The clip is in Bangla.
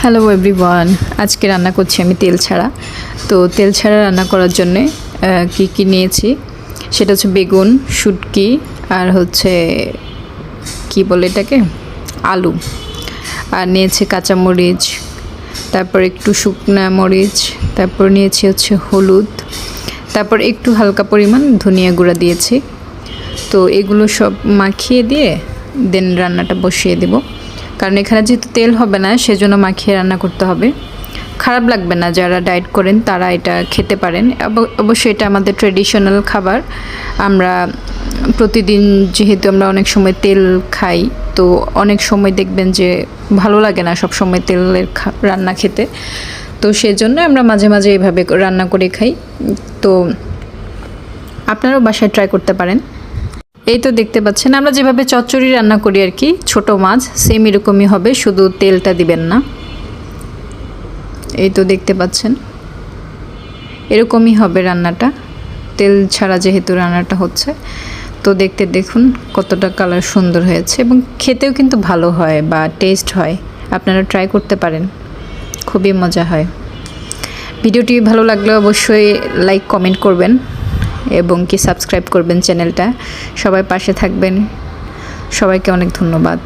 হ্যালো এভরিওয়ান, আজকে রান্না করছি আমি তেল ছাড়া। তো তেল ছাড়া রান্না করার জন্যে কি নিয়েছি সেটা হচ্ছে বেগুন, শুটকি আর হচ্ছে কি বলে এটাকে আলু, আর নিয়েছি কাঁচামরিচ, তারপর একটু শুকনা মরিচ, তারপর নিয়েছি হচ্ছে হলুদ, তারপর একটু হালকা পরিমাণ ধনিয়া গুঁড়া দিয়েছি। তো এগুলো সব মাখিয়ে দিয়ে দেন রান্নাটা বসিয়ে দেব, কারণ এখানে যেহেতু তেল হবে না সেজন্য মাখিয়ে রান্না করতে হবে। খারাপ লাগবে না, যারা ডায়েট করেন তারা এটা খেতে পারেন। অবশ্যই এটা আমাদের ট্রেডিশনাল খাবার। আমরা প্রতিদিন যেহেতু আমরা অনেক সময় তেল খাই, তো অনেক সময় দেখবেন যে ভালো লাগে না সব সময় তেলের রান্না খেতে। তো সেজন্য আমরা মাঝে মাঝে এইভাবে রান্না করে খাই। তো আপনারাও বাসায় ট্রাই করতে পারেন। এই তো দেখতে পাচ্ছেন আমরা যেভাবে চচ্চড়ি রান্না করি আর কি, ছোট মাছ সেম এরকমই হবে, শুধু তেলটা দিবেন না। এই তো দেখতে পাচ্ছেন এরকমই হবে রান্নাটা, তেল ছাড়া যেহেতু রান্নাটা হচ্ছে। তো দেখুন কতটা কালার সুন্দর হয়েছে এবং খেতেও কিন্তু ভালো হয় বা টেস্ট হয়। আপনারা ট্রাই করতে পারেন, খুবই মজা হয়। ভিডিওটি ভালো লাগলে অবশ্যই লাইক কমেন্ট করবেন এবং কি সাবস্ক্রাইব করবেন চ্যানেলটা। সবাই পাশে থাকবেন। সবাইকে অনেক ধন্যবাদ।